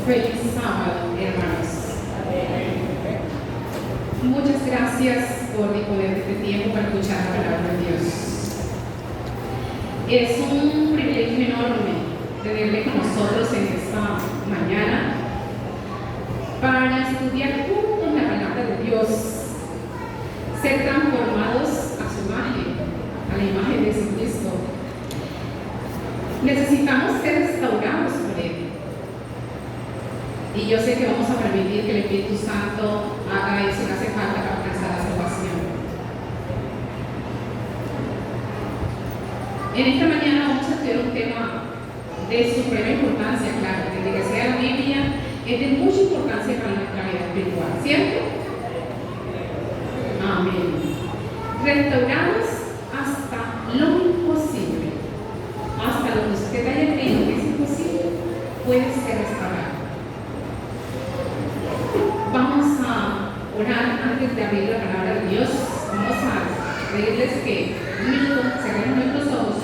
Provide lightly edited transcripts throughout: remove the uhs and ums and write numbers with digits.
Feliz sábado, hermanos. Muchas gracias por disponer de este tiempo para escuchar la palabra de Dios. Es un privilegio enorme tenerle con nosotros en esta mañana para estudiar juntos la palabra de Dios, ser transformados a su imagen, a la imagen de Jesucristo. Necesitamos ser restaurados por Él. Y yo sé que vamos a permitir que el Espíritu Santo haga eso que hace falta para alcanzar la salvación. En esta mañana vamos a estudiar un tema de suprema importancia, claro, desde que sea la Biblia, es de mucha importancia para nuestra vida espiritual, ¿cierto? Amén. Restaurados hasta lo imposible, hasta lo que usted haya creído que es imposible, puede ser restaurado. Vamos a orar antes de abrir la palabra de Dios. Vamos a pedirles que un minuto cerremos nuestros ojos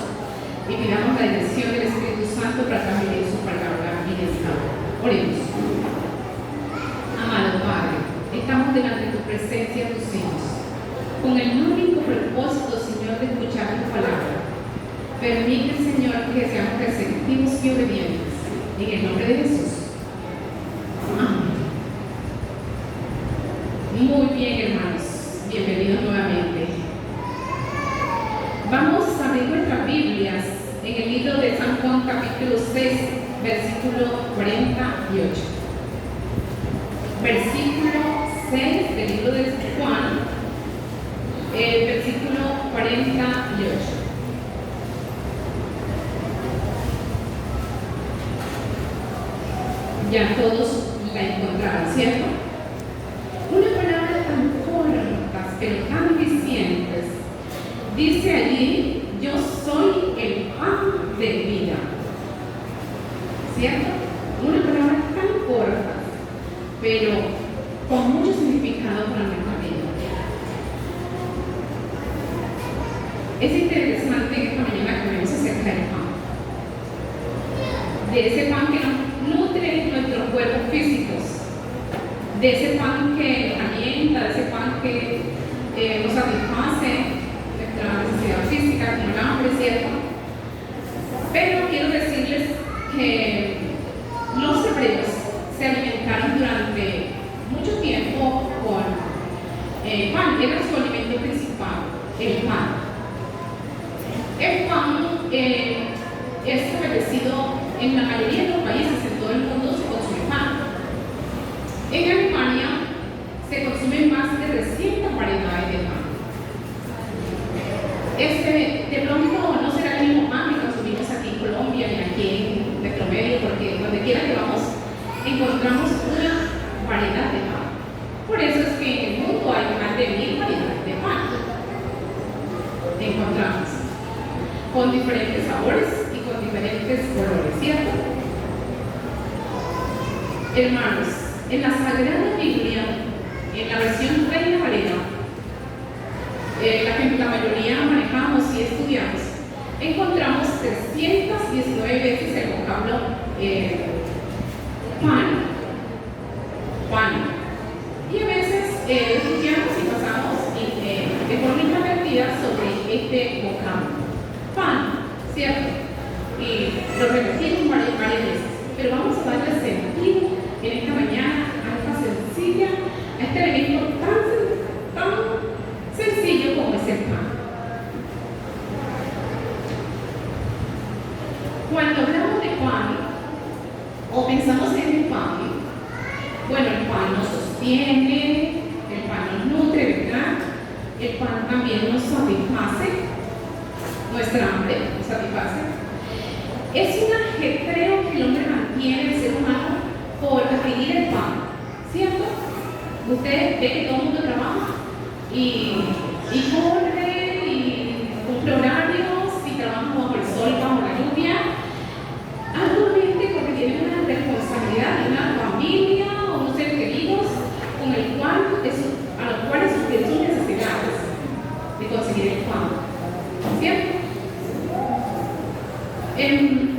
y pidamos la dirección del Espíritu Santo para transmitir su palabra en esta hora. Oremos. Amado Padre, estamos delante de tu presencia, tus hijos, con el único propósito, Señor, de escuchar tu palabra. Permite, Señor, que seamos receptivos y obedientes. En el nombre de Jesús. Amén. Muy bien, hermanos. Bienvenidos nuevamente. Vamos a abrir nuestras Biblias en el libro de San Juan, capítulo 6, versículo 48. Versículo 6 del libro de Juan, versículo 48. Ya todos la encontraron, ¿cierto? Una palabra tan corta, pero tan eficientes. Dice allí: yo soy el pan de vida. ¿Cierto? Una palabra tan corta, pero con mucho significado para nuestra vida. Es interesante que esta mañana comemos acerca del pan. De ese pan que nos nutre nuestros cuerpos físicos. De ese pan que nos alienta, de ese pan que nos satisface nuestra necesidad física, como el hambre, ¿cierto? Pero quiero decirles que los hebreos se alimentaron durante mucho tiempo con pan, que era su alimento principal, el pan. El pan es establecido en la mayoría de los países, en todo el mundo se consume pan. En Alemania se consumen más de 300 variedades de pan. De pronto no será el mismo pan que consumimos aquí en Colombia ni aquí en nuestro medio, porque donde quiera que vamos encontramos una variedad de pan. Por eso es que en el mundo hay más de 1000 variedades de pan. Encontramos con diferentes sabores y con diferentes colores, ¿cierto? Hermanos, en la Sagrada Biblia, en la versión Reina Valera, la que la mayoría manejamos y estudiamos, encontramos 319 veces el vocablo pan. Y a veces estudiamos y pasamos de forma inadvertida sobre este vocablo, pan, ¿cierto? Y lo repetimos varias veces, pero vamos a darle sentido en esta mañana a esta sencilla, a este elemento tan sencillo como es el pan. Cuando hablamos de pan o pensamos en el pan, bueno, el pan nos sostiene, el pan nos nutre, ¿verdad? El pan también nos satisface, nuestra hambre nos satisface. Es un ajetreo que el hombre mantiene, el ser humano, por adquirir el pan, ¿cierto? Usted ve que todo el mundo trabaja y corre y cumple horarios y trabaja bajo el sol, bajo la lluvia, arduamente porque tiene una responsabilidad de una familia o unos seres queridos a los cuales tienen sus necesidades de conseguir el pan, ¿cierto?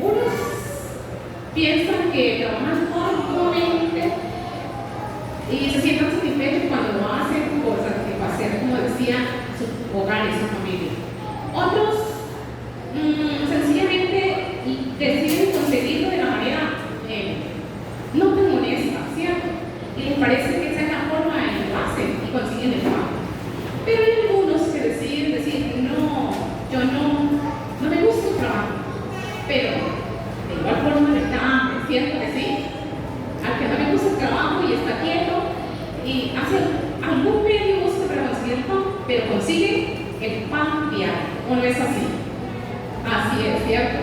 Unos piensan que trabajan todo el y se sientan satisfechos cuando lo hacen por satisfacer, como decía, sus hogares, su familia. Otros sencillamente deciden conseguirlo de la manera no tan honesta, ¿cierto? Y les parece que esa es la forma en que lo hacen y consiguen el pan. Pero hay algunos que deciden decir, no, yo no me gusta el trabajo, pero de igual forma le da hambre, ¿cierto que sí? Al que no le gusta el trabajo y está quieto y hace algún medio busca para conseguir el pan, pero consigue el pan diario, ¿o no es así? Así es, ¿cierto?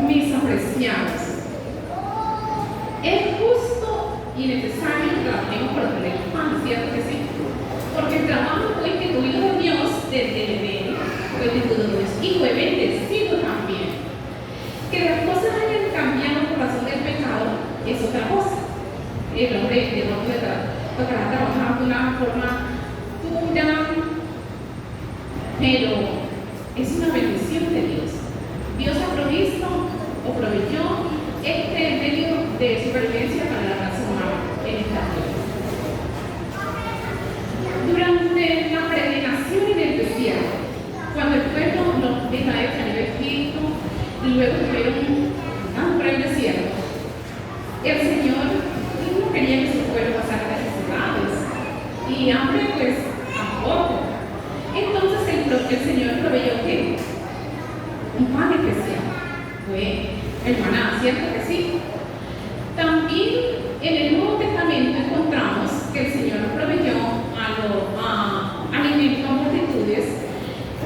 Mis apreciados, es justo y necesario que trabajemos por obtener el pan, ¿cierto que sí? Porque el trabajo fue instituido de Dios desde el Edén, fue instituido de Dios y fue bendecido también. Que las cosas hayan cambiado por razón del pecado es otra cosa. El hombre de pronto tocará trabajar de una forma dura, pero es una bendición de Dios. Dios ha provisto o proveyó este medio de supervivencia para la raza humana en esta tierra. Durante la peregrinación en el desierto, cuando el pueblo de Israel salió de Egipto y luego estuvieron por el desierto, el Señor no quería que su pueblo pasara necesidades y hambre pues tampoco. Entonces el Señor proveyó ¿qué? Un pan especial. Fue el maná, ¿cierto que sí? También en el Nuevo Testamento encontramos que el Señor proveyó alimentos a multitudes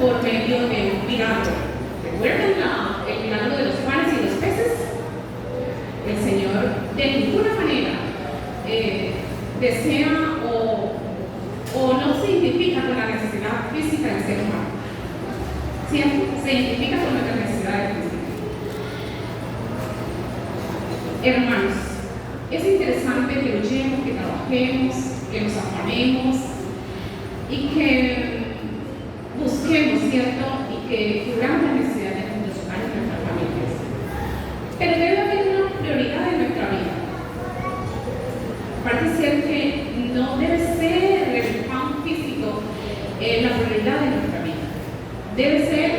por medio de un milagro. ¿Recuerdan el milagro de los panes y los peces? El Señor de ninguna manera desea o no se identifica con la necesidad física del ser humano. ¿Cierto? Se identifica con nuestras necesidades físicas. Hermanos, es interesante que luchemos, que trabajemos, que nos afanemos y que busquemos, ¿cierto? Y que cubramos las necesidades de nuestros hogares y nuestras familias. Pero debe haber una prioridad en nuestra vida. Parece ser que no debe ser el pan físico la prioridad de nuestra vida. Debe ser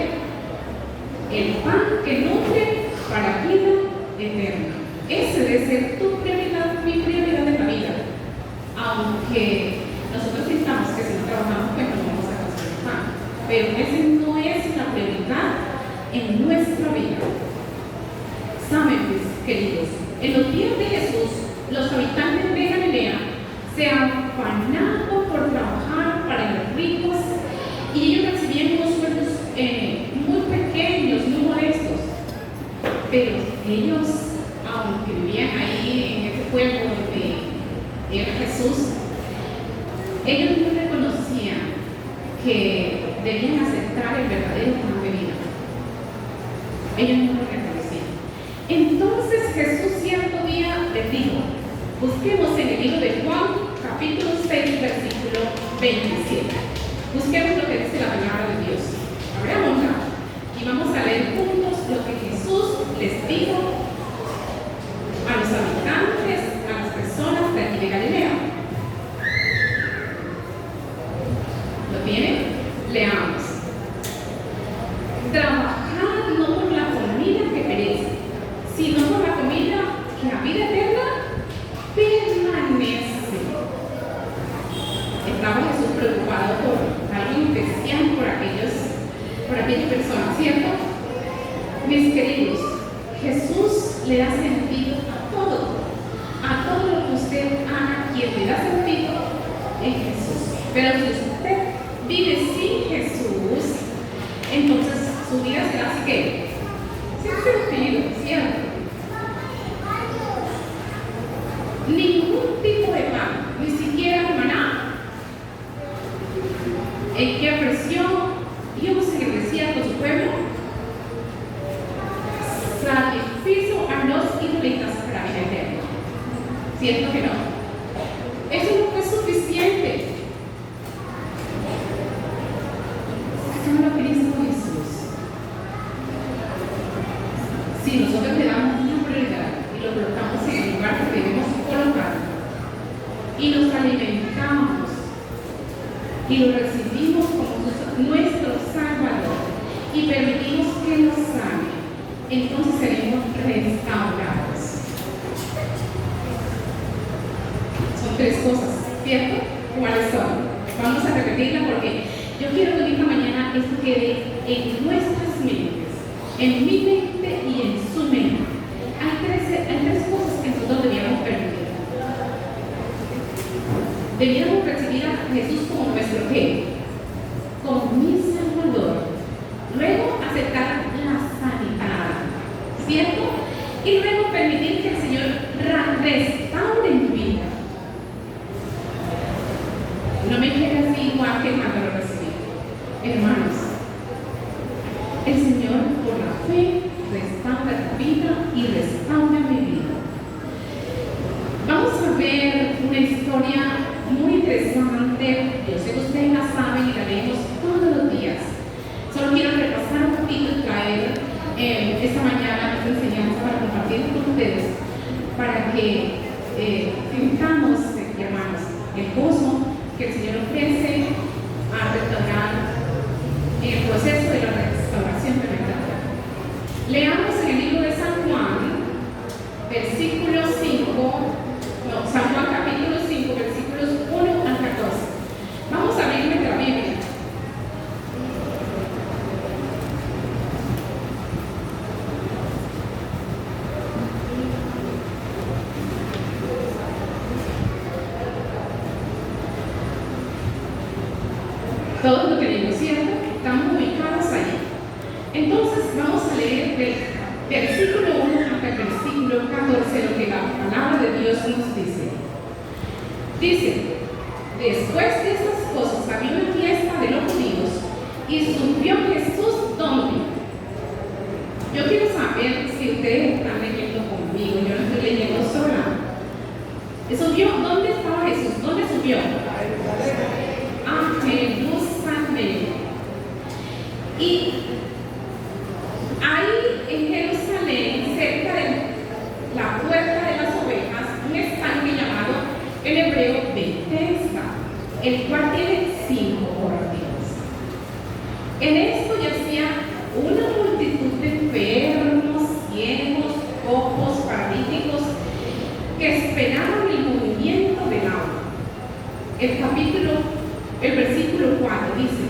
el pan que nutre para vida eterna. Ese debe ser tu prioridad, mi prioridad en la vida. Aunque nosotros pensamos que si no trabajamos, pues no vamos a conseguir pan. Pero esa no es la prioridad en nuestra vida. Saben, mis queridos, en los días de Jesús, los habitantes de Galilea se afanaban por trabajar para los ricos y ellos recibían unos sueldos muy pequeños, muy modestos. Pero ellos, aunque vivían ahí en este pueblo de Jesús, ellos no reconocían que debían aceptar el verdadero pan de vida. Ellos no lo reconocían. Entonces Jesús cierto día les dijo, busquemos en el libro de Juan, capítulo 6, versículo 27. Busquemos lo que dice la palabra de Dios. Abrámosla y vamos a leer juntos lo que Jesús les dijo a los habitantes, a las personas de aquí de Galilea. ¿Lo tienen? Leamos. Trabajad no por la comida que perece, sino por la comida que a vida eterna permanece. Estaba Jesús preocupado por algo especial por aquellas personas, ¿cierto? Mis queridos, Jesús le da sentido a todo lo que usted haga. Quien le da sentido es Jesús. Pero si usted vive sin Jesús, entonces su vida será así que sin sentido, ¿cierto? Ningún tipo de pan, ni siquiera el maná, en que ofreció Dios en el desierto a su pueblo, sacrificio a los israelitas para vida eterna. ¿Cierto que no? Eso no fue suficiente. Eso no lo Cristo Jesús. Si nosotros le damos una prioridad y lo colocamos en el lugar que debemos colocar, y nos alimentamos y lo recibimos como nuestro Salvador y permitimos que nos sane, entonces seremos restaurados. Son tres cosas, ¿cierto? ¿Cuáles son? Vamos a repetirla porque yo quiero que esta mañana esto quede en nuestras mentes, en mi mente y en su mente. Hay tres cosas que nosotros debíamos permitir. Debíamos recibir a Jesús como nuestro ¿qué? Como mi Salvador. Luego aceptar la sanidad, ¿cierto? Y luego permitir que el Señor restaure mi vida. No me quede así igual que cuando lo recibí. Hermanos, el Señor por la fe restaura tu vida y restaura mi vida. Vamos a ver una historia muy interesante. Yo sé que ustedes la saben y la leemos todos los días. Solo quiero repasar un poquito y traer esta mañana esta enseñanza para compartir con ustedes, para que sintamos, hermanos, el gozo que el Señor ofrece a restaurar el proceso de la restauración de la vida. Leamos en el libro de San Juan, versículo 5, San Juan capítulo 5, versículos 1 al 14. Vamos a abrir nuestra Biblia. Todos lo tenemos, ¿cierto? Estamos ubicados allí. Entonces vamos a leer del versículo 1 hasta el versículo 14 lo que la palabra de Dios nos dice. Dice: después de estas cosas había una fiesta de los judíos y subió Jesús ¿dónde? Yo quiero saber si ustedes están leyendo conmigo. Yo no estoy leyendo sola. ¿Subió? ¿Dónde estaba Jesús? ¿Dónde subió? A Jerusalén. Y ahí en Jerusalén, cerca de la puerta de las ovejas, un estanque llamado en hebreo Betesda, el cual tiene 5 pórticos. En esto yacía una multitud de enfermos, ciegos, cojos, paralíticos, que esperaban el movimiento del agua. El versículo 4 dice: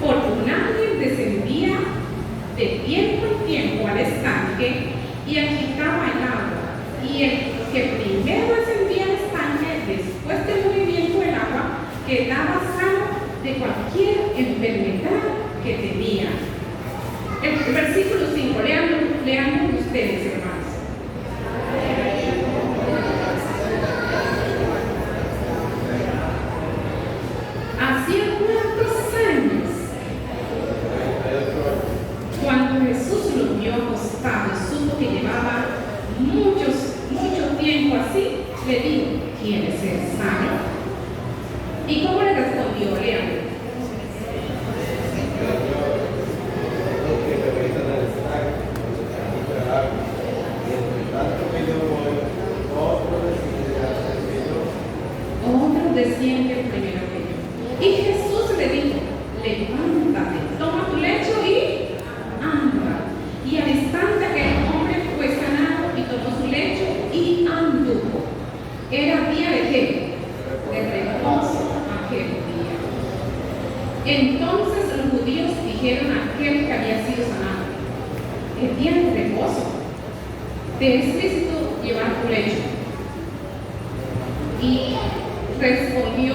porque nadie descendía de tiempo en tiempo al estanque y agitaba el agua, y el que primero descendía al estanque después del movimiento del agua quedaba sano de cualquier enfermedad que tenía. El versículo 5, leanlo ustedes, hermanos. Hacía cuántos años, cuando Jesús lo vio acostado y supo que llevaba mucho tiempo así, le dijo: ¿quieres ser sano? ¿Y cómo le respondió? Lean. Otro desciende primero que yo. Y Jesús le dijo: levántate, toma tu lecho y anda. Y al instante aquel hombre fue sanado y tomó su lecho y anduvo. Era día de qué? De reposo aquel día. Entonces los judíos dijeron a aquel que había sido sanado: el día de reposo, te es lícito llevar tu lecho. Y respondió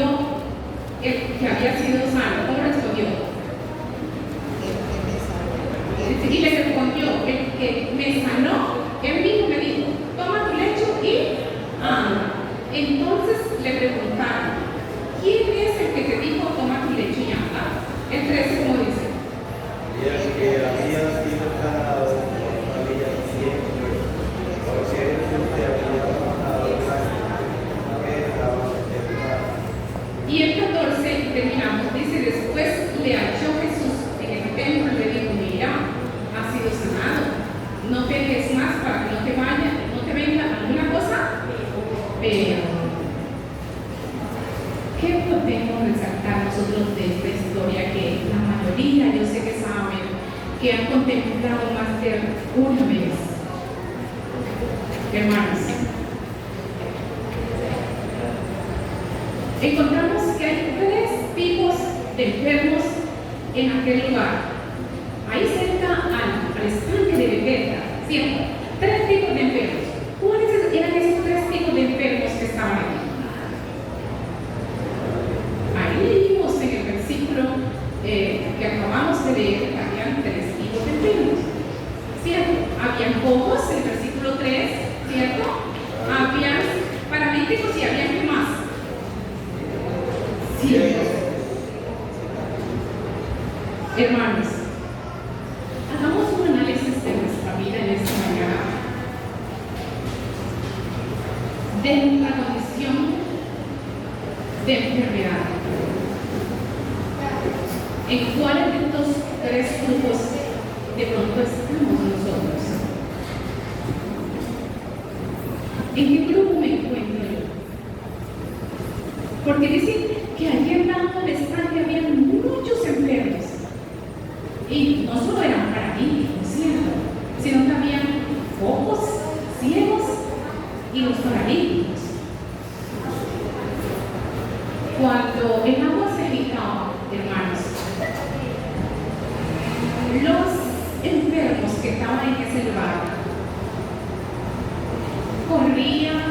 el que había sido sano. ¿Cómo respondió? Y le respondió: el que me sanó, él mismo me dijo: toma tu lecho y anda. Entonces le preguntaron: ¿quién es el que te dijo toma tu lecho y anda? El 13, como dice. Y el que había sido sanado había siempre, porque Jesús te había sanado que estaba enfermo. Y el 14, terminamos, dice: después le halló Jesús en el templo y le dijo: mira, has sido sanado, no peques más para que no te venga alguna cosa peor. podemos resaltar nosotros de esta historia que la mayoría, yo sé que saben, que han contemplado más de una vez? Hermanos, encontramos que hay 3 tipos de enfermos en aquel lugar, ahí cerca al estanque de Bethesda, ¿cierto? 3 tipos de enfermos. ¿Cuáles eran esos 3 tipos de enfermos que estaban aquí? Ahí leímos en el versículo que acabamos de leer que habían 3 tipos de enfermos, ¿cierto? Habían cojos, el versículo 3, ¿cierto? Habían paralíticos y habían ¿qué más? Ciegos. Hermanos, hagamos un análisis de nuestra vida en esta mañana, de nuestra condición de enfermedad. ¿En cuáles de estos 3 grupos de pronto estamos nosotros? ¿En qué grupo me encuentro yo? Porque dicen que allí al lado del estanque había muchos enfermos. Y no solo eran paralíticos, ¿cierto? Sino que habían cojos, ciegos y los paralíticos. Cuando el agua se agitaba, hermanos, los enfermos que estaban en ese lugar corrían,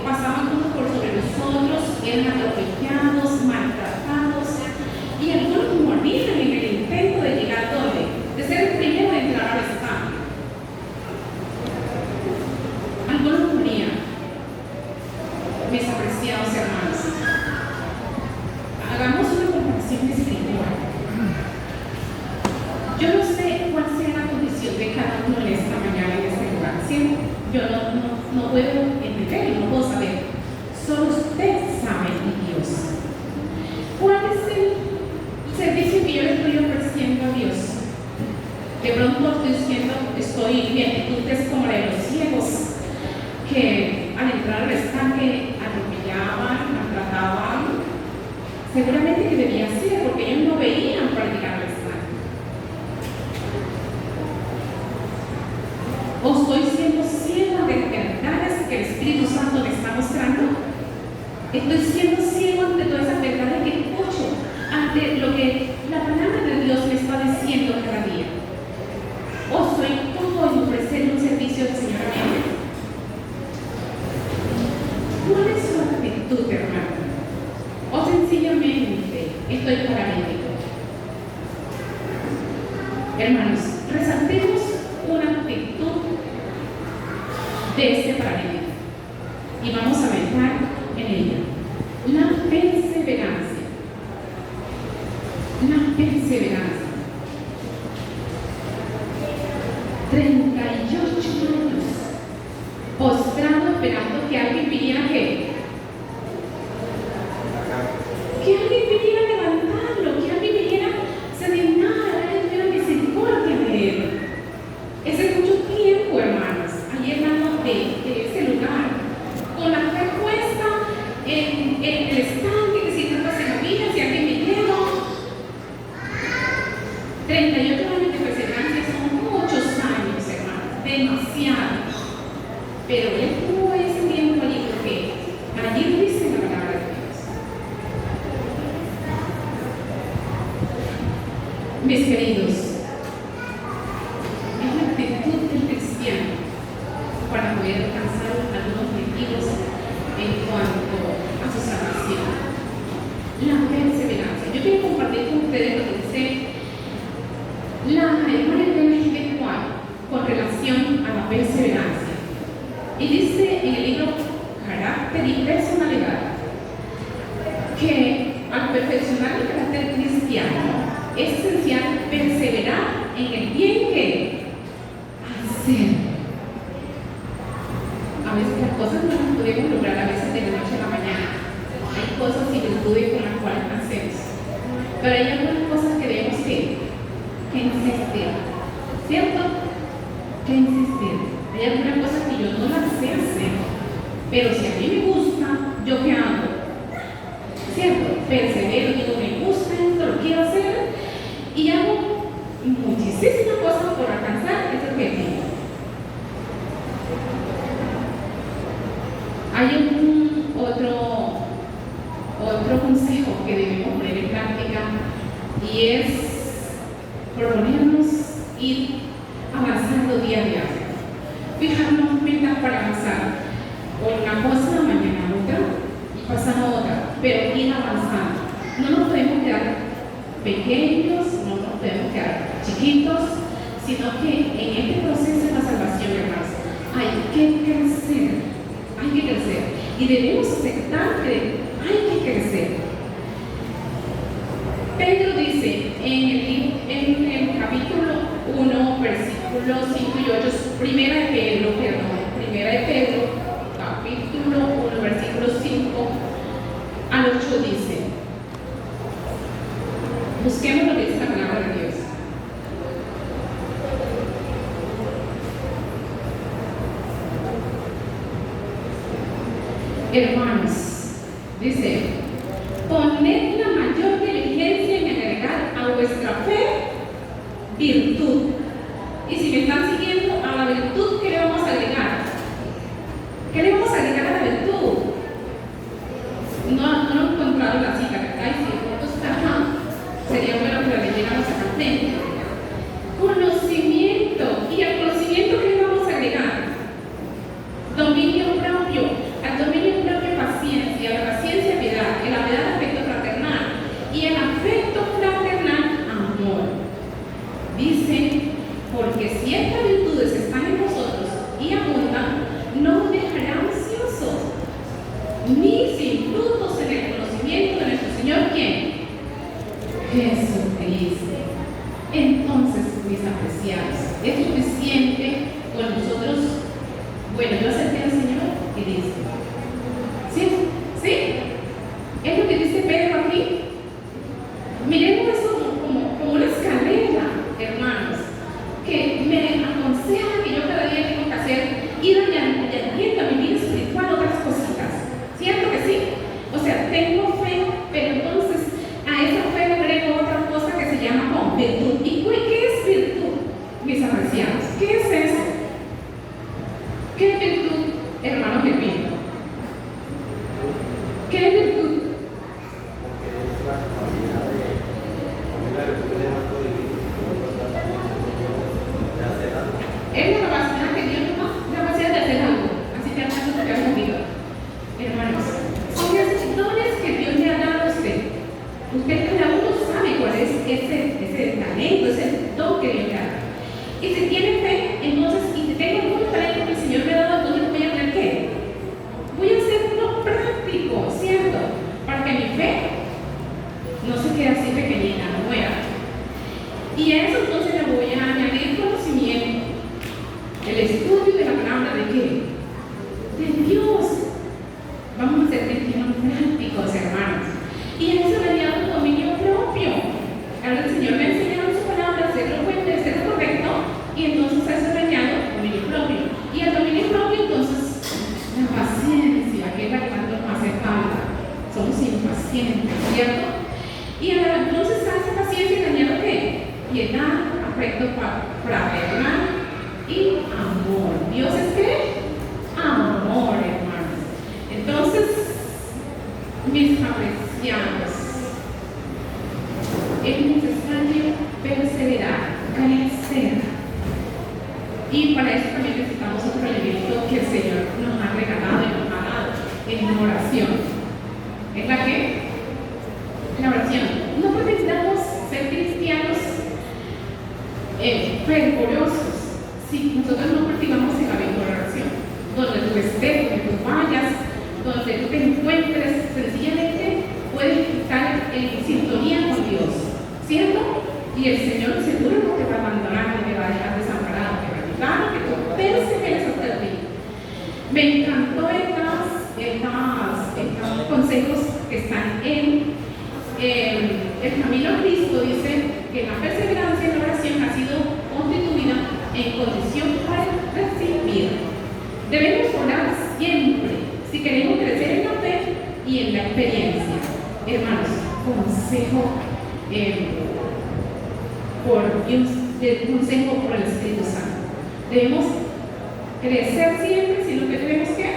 pasaban unos por sobre los otros, eran atropellados, maltratados, y algunos morían en el intento de llegar donde, de ser el primero de entrar al estanque. Algunos morían. Mis apreciados hermanos, hagamos una comparación espiritual. Yo no sé cuál sea la condición de cada uno en esta mañana en este lugar, ¿cierto? Yo no puedo entender, no puedo saber. Solo usted sabe, mi Dios. ¿Cuál es el servicio que yo le estoy ofreciendo a Dios? De pronto estoy diciendo, estoy mi actitud es como la de los ciegos, que al entrar al estanque atropellaban, maltrataban. Seguramente que debía ser, porque ellos no veían para llegar al estanque. ¿O estoy siendo ciego de verdades que el Espíritu Santo me está mostrando? Estoy siendo ciego ante todas esas verdades que escucho, ante lo que la palabra de Dios me está diciendo cada día. ¿O soy todo en ofrecer un servicio al Señor mío? ¿Cuál es su actitud, hermano? ¿O sencillamente estoy paralítico? Hermanos, resaltemos una actitud de ese paralítico y vamos a meditar en ella. La perseverancia. La perseverancia. 38 años postrado esperando que alguien viniera que alguien viniera a levantarlo, que alguien viniera a se dignara, que tuviera misericordia de él. Ese es mucho tiempo, hermanos, allí hermanos de ese lugar, con la fe puesta en el estanque, que si nunca se movía, si alguien viniera. 38 años de perseverancia son muchos años, hermanos, demasiado. Pero él tuvo ese tiempo allí porque allí dice la palabra de Dios. Mis queridos, es la actitud del cristiano para poder alcanzar algunos objetivos en cuanto a su salvación. La perseverancia. Yo quiero compartir con ustedes lo que dice la hermana de Juan con relación a la perseverancia. Y dice en el libro Carácter y Personalidad que al perfeccionar el carácter cristiano es esencial perseverar en el bien que hacer. A veces las cosas no las podemos lograr a veces de la noche a la mañana. Hay cosas y virtudes con las cuales nacemos, pero hay algunas cosas que debemos que insistir, ¿cierto? Que insistir. Hay algunas cosas que yo no las sé hacer, pero si a mí me gusta, ¿yo qué hago? ¿cierto? Persevero, digo, me gusta esto, lo quiero hacer y hago muchísimas cosas por alcanzar ese objetivo. Hay otro consejo que debemos poner en práctica y es proponernos ir avanzando día a día. Fijarnos metas para avanzar. Hoy una cosa, mañana otra y pasado otra, pero ir avanzando. No nos podemos quedar pequeños, no nos podemos quedar chiquitos, sino que en este proceso de la salvación, hermanos, hay que crecer y debemos aceptar que hay que crecer. Pedro dice en el capítulo 1, versículos 5 y 8, primera de Pedro, capítulo 1, versículos 5 al 8 dice, busquemos lo que dice la palabra de Dios. Hermanos, dice, poned la mayor diligencia en agregar a vuestra fe virtud. Y si me están siguiendo, a la virtud, ¿qué le vamos a agregar? ¿Qué le vamos a agregar a la virtud? No he encontrado la cita, ¿verdad? Y si sería bueno que la leyéramos acá frente. Conocimiento. ¿Y al conocimiento qué le vamos a agregar? Dominio propio. Al dominio propio, paciencia. A la paciencia, piedad. En la piedad, afecto fraternal. Y el afecto fraternal, amor. Dice, porque si estas virtudes están en vosotros y abundan, no os dejará ansiosos, ni sin frutos en el conocimiento de nuestro Señor, ¿quién? Jesucristo. Entonces, mis apreciados, es suficiente con nosotros. Bueno, yo acepté al Señor y dice, ¿sí? ¿Sí? Es lo que dice Pedro aquí. Miremos eso como una escalera, hermanos, que me aconseja que yo cada día tengo que hacer, ir añadiendo a mi vida espiritual otras cositas. ¿Cierto que sí? O sea, tengo fe, pero entonces a esa fe le agrego otra cosa que se llama virtud. ¿Y qué es virtud, mis apreciados? ¿Qué es eso? ¿Qué es virtud, hermano Gepino? ¿Qué es virtud? Es la capacidad que Dios nos da, la capacidad de hacer algo. Así te hace lo que has vivido. Hermanos, son esos dones que Dios le ha dado a usted. Usted cada uno sabe cuál es ese talento, ese don que Dios le da. Y si tiene fe, entonces, y si tengo algún talento que el Señor me ha dado, entonces voy a hacer ¿qué? Voy a hacerlo práctico, ¿cierto? Para que mi fe no se quede así pequeñita, no muera. Y a eso entonces le voy a añadir conocimiento. El estudio de la palabra de qué? De Dios. Vamos a ser cristianos prácticos, hermanos. Y a eso le añado dominio propio. Ahora el Señor me ha enseñado su palabra, hacerlo fuerte, hacerlo correcto, y entonces a eso le añado dominio propio. Y al dominio propio, entonces, la paciencia, que es la que tanto nos hace falta. Somos impacientes, ¿cierto? Y entonces a esa paciencia le añado ¿qué? Piedad, afecto fraternal y amor. ¿Dios es qué? Amor, hermanos. Entonces, mis apreciados, es necesario perseverar, crecer. Y para eso también necesitamos otro elemento que el Señor nos ha regalado y nos ha dado en oración. ¿Es la qué? La oración. No necesitamos ser cristianos fervorosos si nosotros no cultivamos el hábito de oración. Donde tú estés, donde tú vayas, donde tú te encuentres, sencillamente puedes estar en sintonía con Dios, ¿cierto? Y el Señor seguro no te va a abandonar, no te va a dejar desamparado, te va a ayudar, que tú perseveres hasta el fin. Me encantó estos consejos que están en el camino a Cristo. Dice que la perseverancia en la oración ha sido constituida en condición para recibir. Debemos orar siempre si queremos crecer en la fe y en la experiencia. hermanos, consejo consejo por el Espíritu Santo. Debemos crecer siempre, sino que tenemos que,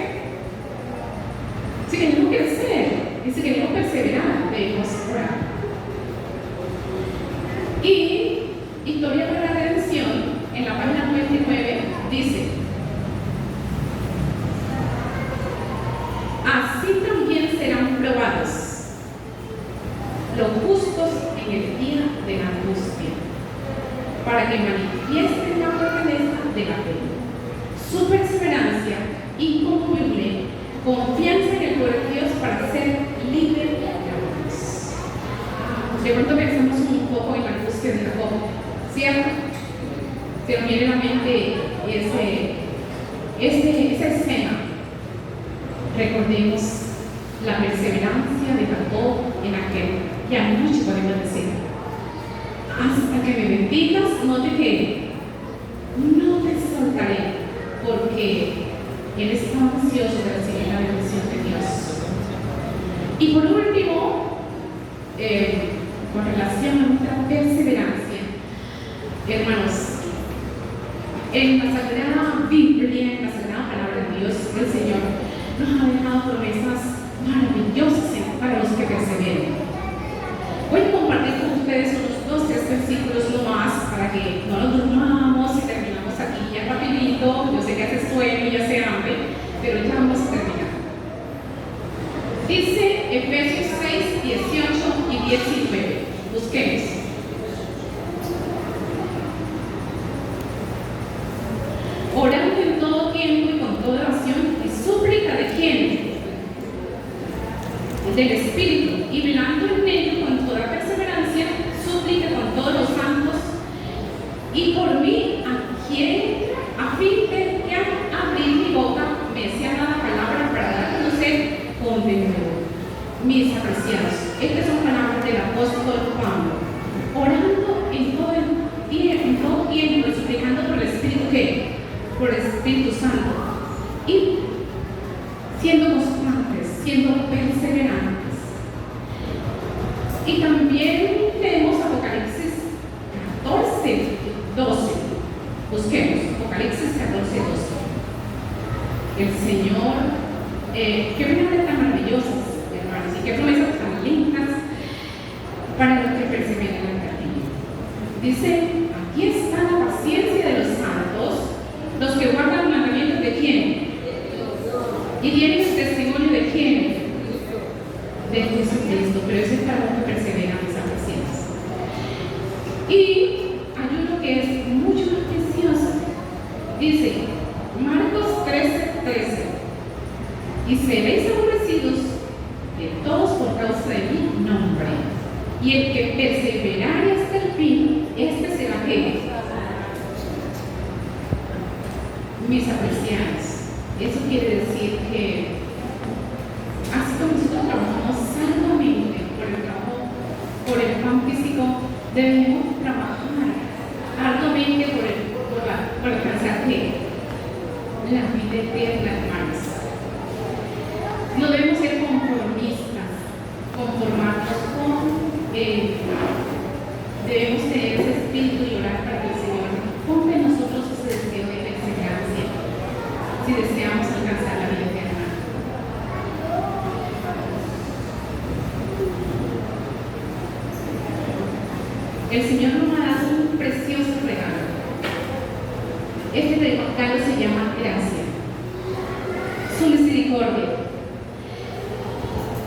si queremos crecer y si queremos perseverar, debemos orar. Y Historia para la Redención, en la página 99, dice: así también serán probados los justos en el día de la angustia, para que manifiesten la fortaleza de la fe, su perseverancia inconmovible, confianza en el poder de Dios para ser libre de amores. De pronto pensamos un poco en la angustia de Jacob, ¿cierto? Se nos viene a la mente esa escena. Recordemos la perseverancia de Jacob en aquel, y a mucho podemos decir: hasta que me bendigas, no te dejaré, no te soltaré, porque Él está ansioso de recibir la bendición de Dios. Y por último, con relación a nuestra perseverancia, hermanos, en la Sagrada Biblia, en la Sagrada Palabra de Dios, el Señor nos ha dejado promesas maravillosas para los que perseveren. Voy a compartir con ustedes unos 2-3 versículos no más, para que no nos durmamos y terminamos aquí ya rapidito. Yo sé que hace sueño y ya hace hambre, pero ya vamos a terminar. Dice Efesios 6, 18 y 19. Busquemos. Orando en todo tiempo y con toda oración y súplica de quién? Del Espíritu, y velando en ello con toda perseverancia, súplica con todos los santos, y por mí, a fin de que abrir mi boca me sea dada palabra para dar a conocer con denuedo. Mis apreciados, estas son palabras del apóstol Pablo, orando en todo tiempo y suplicando por el Espíritu, ¿qué? Por el Espíritu Santo, y siendo constantes, siendo perseverantes. Y también tenemos Apocalipsis 14, 12. Busquemos Apocalipsis 14, 12. El Señor, qué promesas tan maravillosas, hermanos, y qué promesas tan lindas para los que perseveran en el camino. Dice: aquí está la paciencia de los santos, los que guardan los mandamientos de quién, y tienen el testimonio de quién, de Jesucristo. Pero eso es para los que perseveran esa paciencia. Y hay uno que es mucho más precioso. Dice Marcos 13, 13: y seréis aborrecidos de todos por causa de mi nombre, y el que perseverare hasta el fin, este será que mis apreciados. Eso quiere decir que así como nosotros trabajamos arduamente por el pan físico, debemos trabajar arduamente por alcanzar la vida eterna, hermanos. No debemos ser conformistas, conformarnos debemos tener ese espíritu y orar para que el Señor ponga en nosotros ese deseo de perseverancia, si deseamos alcanzar la vida eterna. El Señor nos ha dado un precioso regalo. Este regalo se llama gracia, su misericordia.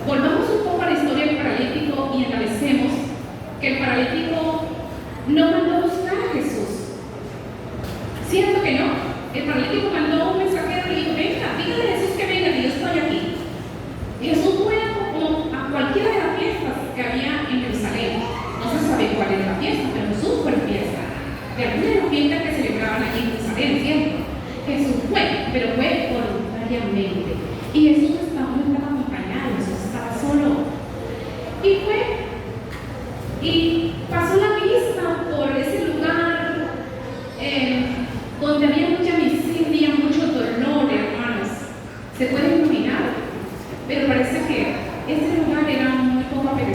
Volvamos un poco a la historia del paralítico y analicemos que el paralítico no mandó a buscar a Jesús. ¿Cierto que no? El paralítico mandó un mensajero y dijo: venga, dígale a Jesús que venga, que yo estoy aquí. Y Jesús fue como a cualquiera de las fiestas que había en Jerusalén. No se sabe cuál era la fiesta, pero Jesús fue a la fiesta. De alguna de las fiestas que celebraban allí en Jerusalén, ¿cierto? Jesús fue, pero fue voluntariamente. Y Jesús no estaba acompañado, Jesús estaba solo. Y fue, y pasó la vista por ese lugar donde había mucha miseria, mucho dolor, hermanos. Se puede imaginar, pero parece que ese lugar era muy poco apetecible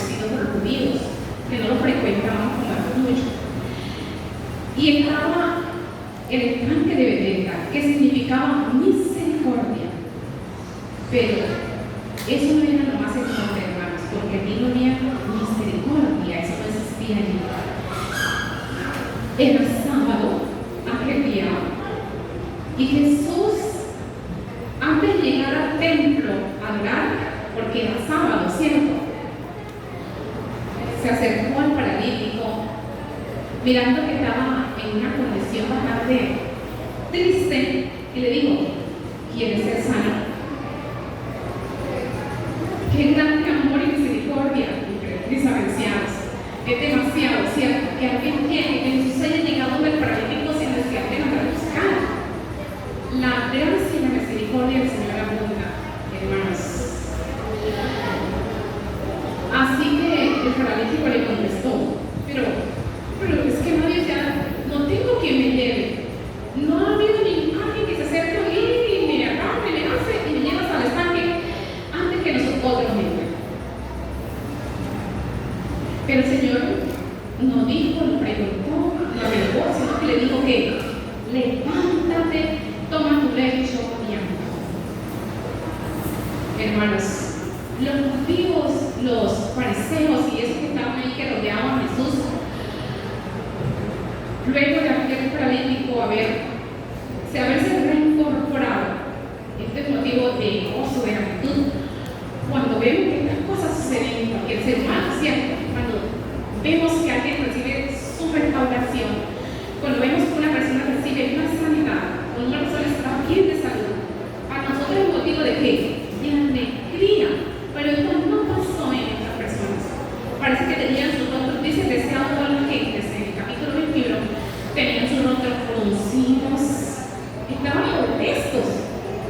Pero eso no era lo más importante, hermanos, porque aquí no había misericordia, eso no existía allí. Era sábado, aquel día, y Jesús, antes de llegar al templo a orar, porque era sábado, ¿cierto? Se acercó al paralítico, mirando que estaba en una condición bastante triste, y le dijo: ¿quieres ser sano? Qué grande amor y misericordia, mis ancianos. Es demasiado, ¿cierto? Que alguien quiere que Jesús haya llegado del paralítico sin necesidad de mandar a buscar. La gracia y la misericordia del Señor abunda, hermanos. Así que el paralítico le contestó: pero es que nadie ya, no tengo quien me lleve. No ha habido alguien que se acerque a mí y me agarre, me hace y me lleva hasta el estanque antes que nosotros mismos. Pero el Señor no dijo, no preguntó, no averiguó, sino que le dijo que levántate, toma tu lecho y anda. Hermanos, los judíos, los fariseos y esos que estaban ahí que rodeaban a Jesús, luego de aquel paralítico haberse reincorporado, este es motivo de gozo, de gratitud, cuando vemos que estas cosas suceden en cualquier ser humano, ¿cierto? Cuando vemos que alguien recibe su restauración, cuando vemos que una persona recibe una sanidad, cuando una persona está bien de salud, para nosotros es motivo de qué? De alegría. Pero esto no pasó en estas personas. Parece que tenían sus rostros, dice el deseado de la gente, en el capítulo 21, tenían sus rostros fruncidos, estaban molestos,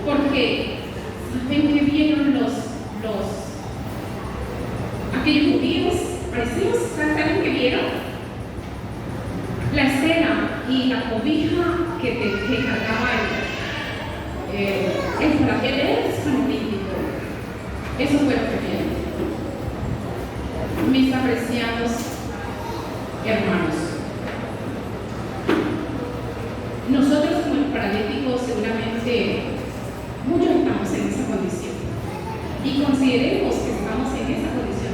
porque saben que vieron aquellos judíos, parecidos, ¿saben que vieron? La escena y la cobija que cargaba el flagelo paralítico. Eso fue lo que vieron. Mis apreciados hermanos, nosotros como el paralítico seguramente muchos estamos en esa condición y consideremos que estamos en esa condición